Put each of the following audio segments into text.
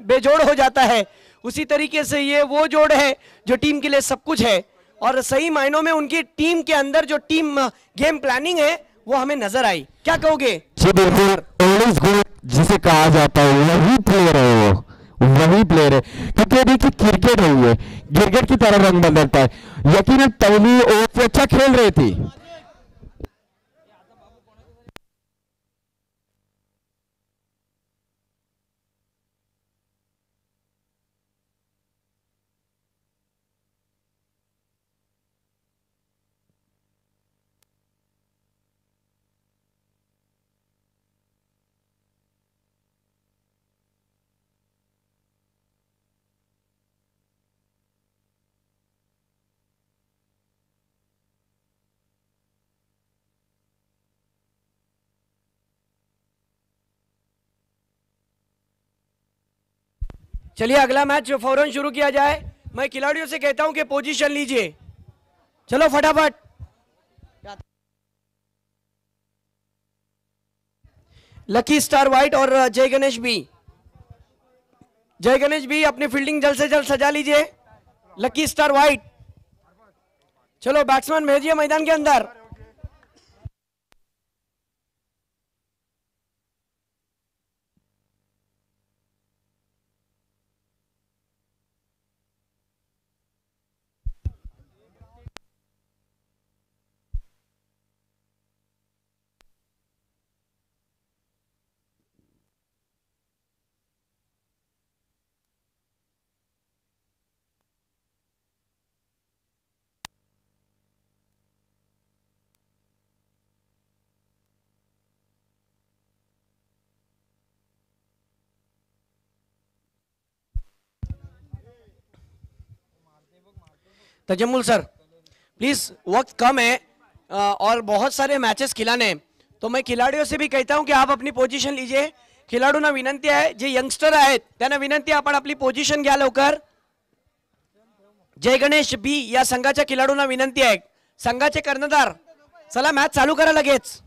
बेजोड़ हो जाता है, उसी तरीके से ये वो जोड़ है जो टीम के लिए सब कुछ है। और सही मायनों में उनकी टीम के अंदर जो टीम गेम प्लानिंग है वो हमें नजर आई। क्या कहोगे? जी बिल्कुल, जिसे कहा जाता है वही प्लेयर है, वो वही प्लेयर है, क्योंकि देखिए क्रिकेट है, ये क्रिकेट की तरह रंग बदलता है। यकीनन पहली ओवर से अच्छा खेल रही थी। चलिए अगला मैच फौरन शुरू किया जाए। मैं खिलाड़ियों से कहता हूं कि पोजीशन लीजिए, चलो फटाफट। लकी स्टार व्हाइट और जय गणेश भी, जय गणेश भी अपनी फील्डिंग जल्द से जल्द सजा लीजिए। लकी स्टार व्हाइट, चलो बैट्समैन भेजिए मैदान के अंदर। तजम्मुल सर प्लीज, वक्त कम है और बहुत सारे मैचेस खिलाने हैं, तो मैं खिलाड़ियों से भी कहता हूं कि आप अपनी पोजीशन लीजिए। खिलाडूंना विनंती आहे, जे यंगस्टर आहेत त्यांना विनंती, आपण आपली पोझिशन घ्या लवकर। जय गणेश बी या संघाच्या खिलाडूंना विनंती आहे, संघाचे कर्णधार चला मॅच चालू करा लगेच।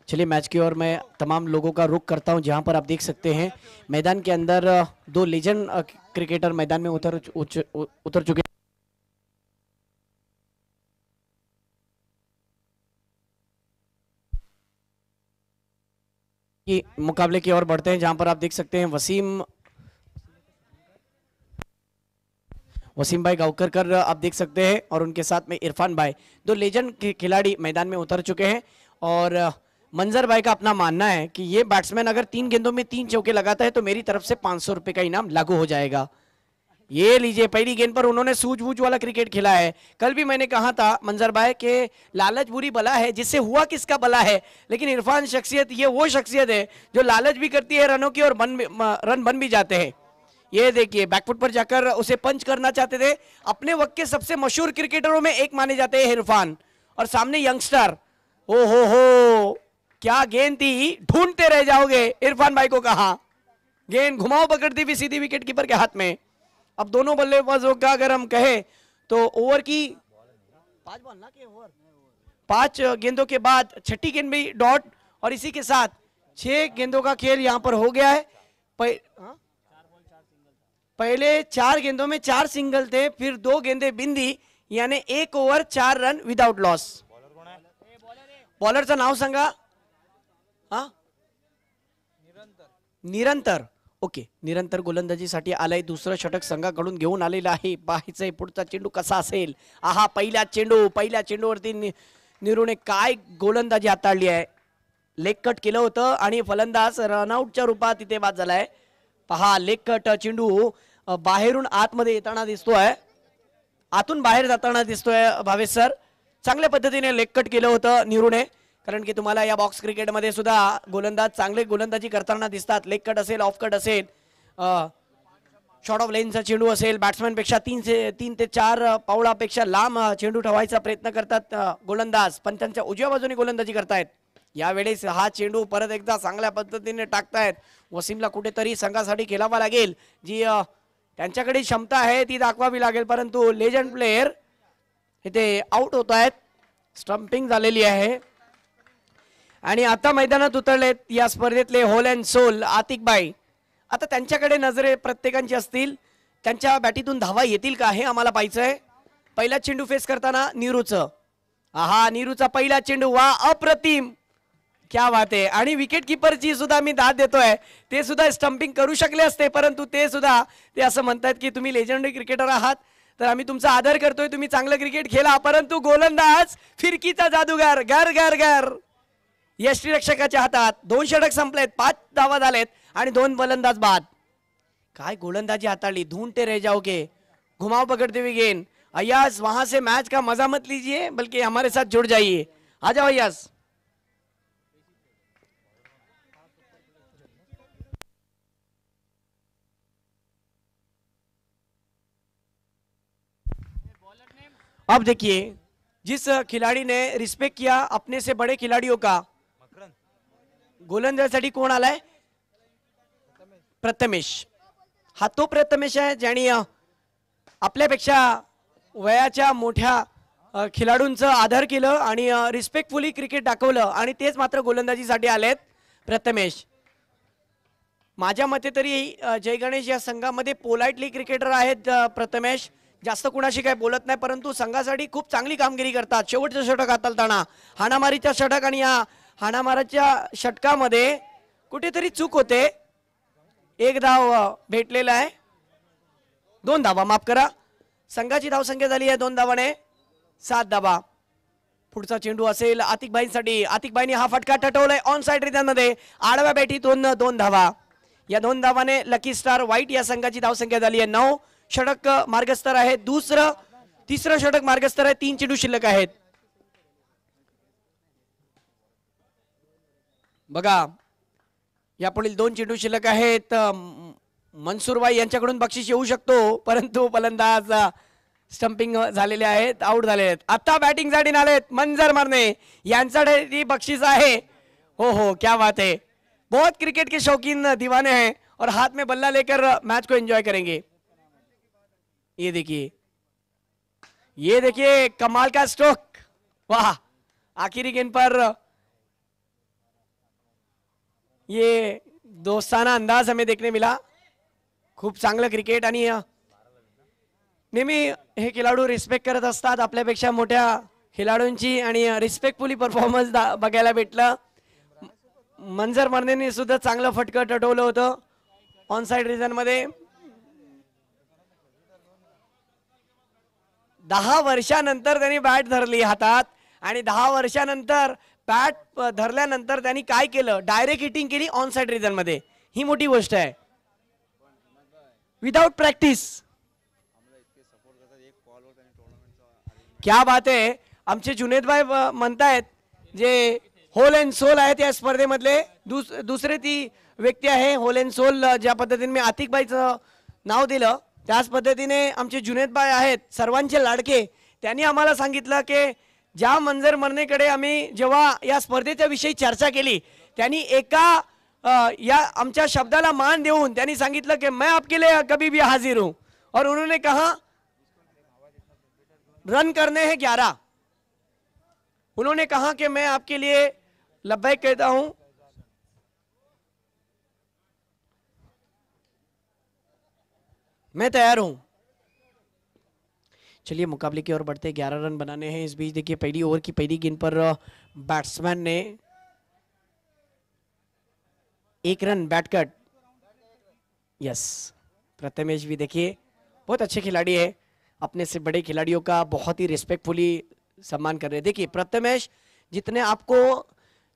चलिए मैच की ओर मैं तमाम लोगों का रुख करता हूं, जहां पर आप देख सकते हैं मैदान के अंदर दो लेजेंड क्रिकेटर मैदान में उतर चुके कि मुकाबले की ओर बढ़ते हैं, जहां पर आप देख सकते हैं वसीम भाई गावकर आप देख सकते हैं और उनके साथ में इरफान भाई, दो लेजेंड खिलाड़ी मैदान में उतर चुके हैं। और मंजर भाई का अपना मानना है कि ये बैट्समैन अगर 3 गेंदों में 3 चौके लगाता है तो मेरी तरफ से 500 रुपए का इनाम लागू हो जाएगा। ये लीजिए, पहली गेंद पर उन्होंने सूझबूझ वाला क्रिकेट खेला है। कल भी मैंने कहा था मंजर भाई के लालच बुरी बला है, जिससे हुआ किसका बला है, लेकिन इरफान शख्सियत ये वो शख्सियत है जो लालच भी करती है रनों की और रन बन भी जाते हैं। ये देखिए बैकफुट पर जाकर उसे पंच करना चाहते थे। अपने वक्त के सबसे मशहूर क्रिकेटरों में एक माने जाते हैं इरफान, और सामने यंगस्टर। ओ हो क्या गेंद थी, ढूंढते रह जाओगे, इरफान भाई को कहा। गेंद घुमाओ पकड़ती हुई सीधी विकेट कीपर के हाथ में। अब दोनों बल्लेबाजों का अगर हम कहें तो ओवर की 5 गेंदों के बाद छठी गेंद भी डॉट, और इसी के साथ 6 गेंदों का खेल यहां पर हो गया है। पहले 4 गेंदों में 4 सिंगल थे, फिर 2 गेंदें बिंदी, यानी 1 ओव्हर 4 रन विदाउट लॉस। बॉलरचं नाव सांगा। निरंतर, ओके, निरंतर गोलंदाजीसाठी आलाय, दुसरं षटक संघाकडून घेऊन आलेला आहे। पाहायचंय पुढचा चेंडू कसा असेल। आहा, पहिल्या चेंडूवरती निरूने काय गोलंदाजी हाताळली आहे। लेग कट केलं होतं आणि फलंदाज रनआउटच्या रूपात तिथे बाद झालाय। पहा, लेग कट चेंडू बाहेरून आतमध्ये येताना दिसतोय, आतून बाहेर जाताना दिसतोय। भावेश सर, चांगल्या पद्धतीने लेग कट केलं होतं निरूने। कारण की तुम्हाला या बॉक्स क्रिकेटमध्ये सुद्धा गोलंदाज चांगले गोलंदाजी करताना दिसतात. लेग कट असेल, ऑफ कट असेल, शॉर्ट ऑफ लेनचा चेंडू असेल, बॅट्समॅनपेक्षा 3 ते 4 पावलापेक्षा लांब चेंडू ठेवायचा प्रयत्न करतात गोलंदाज, पण त्यांच्या उजव्या बाजूने गोलंदाजी करतायत. यावेळेस हा चेंडू परत एकदा चांगल्या पद्धतीने टाकतायत. वसीमला कुठेतरी संघासाठी खेळावा लागेल, जी त्यांच्याकडे क्षमता आहे ती दाखवावी लागेल, परंतु लेजंड प्लेयर इथे आउट होत आहेत. स्टंपिंग झालेली आहे आणि आता मैदानात उतरलेत या स्पर्धेतले होल अँड सोल आतिकबाई. आता त्यांच्याकडे नजरे प्रत्येकांची असतील. त्यांच्या बॅटीतून धावा येतील का हे आम्हाला पाहायचंय. पहिला चेंडू फेस करताना नीरूचं, हा नीरूचा पहिला चेंडू, वा अप्रतिम, क्या बात आहे. आणि विकेट किपरची सुद्धा मी दाद देतोय, ते सुद्धा स्टंपिंग करू शकले असते, परंतु ते सुद्धा ते असं म्हणतात की तुम्ही लेजंडरी क्रिकेटर आहात तर आम्ही तुमचा आदर करतोय, तुम्ही चांगलं क्रिकेट खेळा. परंतु गोलंदाज फिरकीचा जादूगार गर गर गर यष्टीरक्षकाच्या हातात. 2 षटक संपलेत, 5 धावा झालेत आणि 2 फलंदाज बाद. काय गोलंदाजी हाताळली. ढूंढते रह जाओगे, घुमाव पकड़ते हुए गेंद. अय्याज वहां से मैच का मजा मत लीजिए बल्कि हमारे साथ जुड़ जाइए. आ जाओ अय्याज. अब देखिए जिस खिलाड़ी ने रिस्पेक्ट किया अपने से बड़े खिलाड़ियों का, गोलंदाजीसाठी कोण आलाय? प्रथमेश. हा तो प्रथमेश आहे ज्याने आपल्यापेक्षा वयाच्या मोठ्या खिलाडूंचं आदर केलं आणि रिस्पेक्टफुली क्रिकेट दाखवलं आणि तेच मात्र गोलंदाजीसाठी आलेत प्रथमेश. माझ्या मते तरी जय गणेश या संघामध्ये पोलाइटली क्रिकेटर आहेत प्रथमेश. जास्त कुणाशी काय बोलत नाही, परंतु संघासाठी खूप चांगली कामगिरी करतात. शेवटचं षटक हाताळताना हाणामारीच्या षटक आणि या हाणामारीच्या षटकामध्ये कुठेतरी चूक होते. 1 धाव भेटलेला आहे, 2 धावा, माफ करा. संघाची धावसंख्या झाली आहे 2 धावाने 7 धावा. पुढचा चेंडू असेल आतिकबाईंसाठी. आतिकबाईंनी हा फटका ठटवलाय ऑन साइड रिदममध्ये, आडव्या बॅटीतून 2 धावा. या 2 धावाने लकी स्टार व्हाईट या संघाची धावसंख्या झाली आहे 9. षटक मार्गस्तर आहे, तिसरं षटक मार्गस्तर आहे. 3 चेंडू शिल्लक आहेत. बघा यापुढील 2 चेंडू शिल्लक आहेत. मनसूरबाई यांच्याकडून बक्षीस येऊ शकतो, परंतु फलंदाज स्टंपिंग झालेले आहेत, आउट झाले आहेत. आता बॅटिंग साठी आलेत मंजर मरने, यांच्यासाठी बक्षीस आहे. हो हो, क्या बात है. बहुत क्रिकेट के शौकीन दीवाने हैं और हाथ में बल्ला लेकर मैच को एंजॉय करेंगे. ये देखिए कमाल का स्ट्रोक, वाह. आखिरी गेंद पर ये दोस्ताना अंदाज हमें देखने मिला. खूप चांगलं क्रिकेट आणि नेहमी हे खेळाडू रिस्पेक्ट करत असतात आपल्यापेक्षा मोठ्या खेळाडूंची आणि रिस्पेक्टफुली परफॉर्मन्स बघायला भेटलं. मंजर मर्नेने सुद्धा चांगलं फटकं टटवलं होतं ऑन साइड रिजन मध्ये. 10 वर्षानंतर त्यांनी बॅट धरली हातात आणि 10 वर्षानंतर बॅट धरल्यानंतर त्यांनी काय केलं, डायरेक्ट हिटिंग केली ऑन साइड रिजन मध्ये. ही मोठी गोष्ट आहे. Without practice. क्या बात आहे. आमचे जुनेद भाई म्हणतायत जे होल अँड सोल आहेत या स्पर्धेमधले दुसरे ती व्यक्ती आहे. होल अँड सोल ज्या पद्धतीने मी आतिकबाईचं नाव दिलं त्याच पद्धतीने आमचे जुनेद भाई आहेत सर्वांचे लाडके. त्यांनी आम्हाला सांगितलं की ज्या मंजर मर्नेकडे आम्ही जेव्हा या स्पर्धेच्या विषयी चर्चा केली, त्यांनी एका या आमच्या शब्दाला मान देऊन त्यांनी सांगितलं की मैं आपके लिए कभी भी हाजिर हूं. और उन्होंने कहा रन करने हैं 11. उन्होंने कहा कि मैं आपके लिए लब्बैक कहता हूं. मैं तैयार हूं. चलिए मुकाबले की ओर बढ़ते. 11 रन बनाने हैं. इस बीच देखिए पहली ओवर की पहली गेंद पर बैट्समैन ने 1 run bat cut. Yes, Prathamesh भी देखिए बहुत अच्छे खिलाड़ी है, अपने से बड़े खिलाड़ियों का बहुत ही रिस्पेक्टफुली सम्मान कर रहे हैं. देखिए प्रथमेश जितने आपको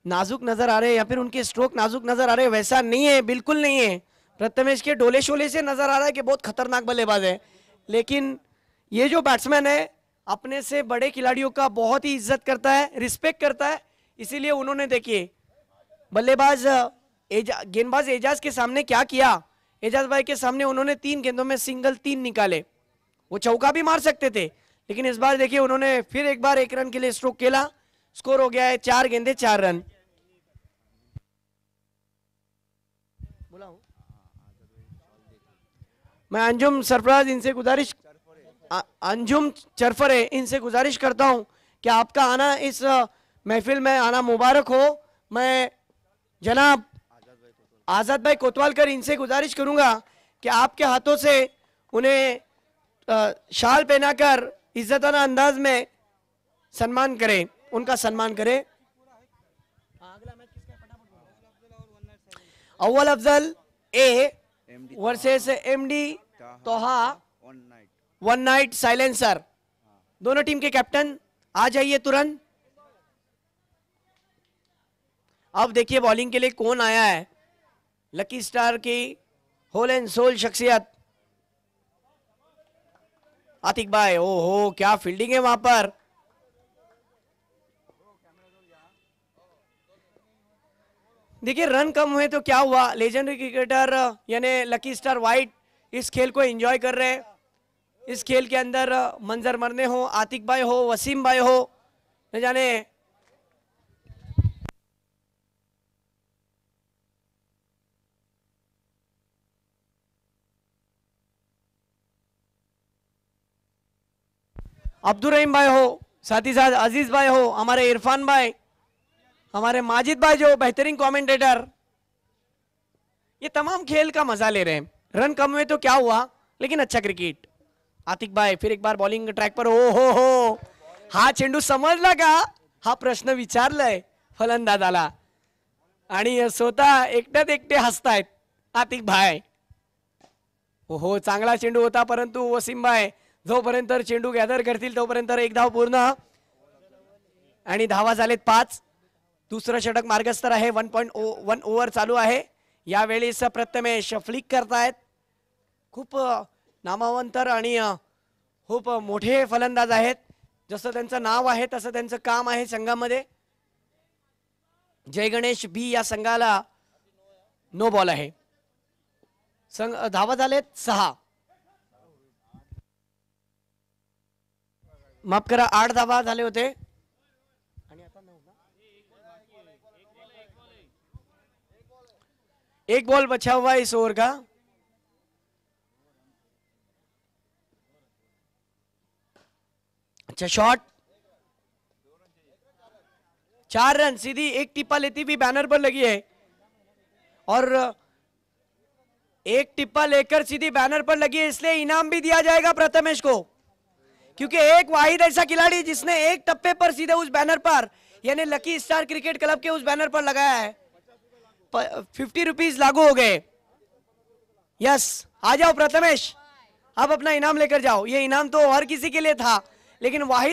नाजुक नजर आ रहे हैं या फिर उनके स्ट्रोक नाजुक नजर आ रहे हैं वैसा नहीं है, बिल्कुल नहीं है. प्रथमेश के डोले शोले से नजर आ रहा है कि बहुत खतरनाक बल्लेबाज है, लेकिन ये जो बैट्समैन है अपने से बड़े खिलाड़ियों का बहुत ही इज्जत करता है, रिस्पेक्ट करता है. इसीलिए उन्होंने देखिए बल्लेबाज गेंदबाज एजाज के सामने क्या किया। एजाज भाई के सामने उन्होंने 3 गेंदों में सिंगल 3 निकाले। वो चौका भी मार सकते थे, लेकिन इस बार देखिए उन्होंने फिर एक बार 1 रन के लिए स्ट्रोक खेला। स्कोर हो गया है 4 गेंदे 4 रन। मैं अंजुम सरफराज इनसे गुजारिश अंजुम चरफरे इनसे गुजारिश करता हूं कि आपका आना इस महफिल में आना मुबारक हो। मैं जनाब आजाद भाई कोतवालकर इनसे गुजारिश करूंगा कि आपके हाथों से उन्हें शाल पहनाकर इज्जताना अंदाज में सम्मान करें, उनका सम्मान करें। अव्वल अफजल ए वर्सेस एमडी तोहा वन नाइट साइलेंसर। दोनों टीम के कैप्टन आ जाइए तुरंत। अब देखिए बॉलिंग के लिए कौन आया है। लकी स्टार की होल एंड सोल शख्सियत आतिक भाई। ओहो क्या फील्डिंग है वहां पर। देखिए रन कम हुए तो क्या हुआ, लेजेंडरी क्रिकेटर यानी लकी स्टार वाइट इस खेल को एंजॉय कर रहे हैं। इस खेल के अंदर मंजर मरने हो, आतिक भाई हो, वसीम भाई हो, न जाने अब्दुल रहीम भाई हो, साथ ही साथ अजीज भाई हो, हमारे इरफान भाई, हमारे माजिद भाई जो बेहतरीन कमेंटेटर, ये तमाम खेल का मजा ले रहे हैं। रन कम हुए तो क्या हुआ, लेकिन अच्छा क्रिकेट। आतिक भाई फिर एक बार बॉलिंग ट्रॅक पर। हो हा चेंडू समजला का, हा प्रश्न विचारलाय फलंदाजाला आणि स्वतः एकट्यात एकटे हसतायत आतिक भाई। हो चांगला चेंडू होता, परंतु वसीम भाई जोपर्यंत चेंडू गॅदर करतील तोपर्यंत 1 धाव पूर्ण आणि धावा झालेत 5। दुसरं षटक मार्गस्तर आहे। 1.1 ओव्हर चालू आहे। यावेळेस प्रथमेश फ्लिक करतायत। खूप नामवंतर आणि खूप मोठे फलंदाज आहेत। जसं त्यांचं नाव आहे तसं त्यांचं काम आहे संघामध्ये। जय गणेश बी या संघाला नो बॉल आहे। धावा झालेत 6। माफ करा 8 धावा झाले होते आणि आता 9 ना। 1 बॉल बचा हुआ है इस ओवर का। अच्छा शॉट, 4 रन सीधी एक टिप्पा लेती हुई बैनर पर लगी है और एक टिप्पा लेकर सीधी बैनर पर लगी है, इसलिए इनाम भी दिया जाएगा प्रथमेश को, क्योंकि एक वाहिद ऐसा खिलाड़ी जिसने एक टप्पे पर सीधे उस बैनर पर यानी लकी स्टार क्रिकेट क्लब के उस बैनर पर लगाया है। 50 रुपीज लागू हो गए। यस आ जाओ प्रथमेश, अब अपना इनाम लेकर जाओ। ये इनाम तो हर किसी के लिए था, लेकिन वाहिद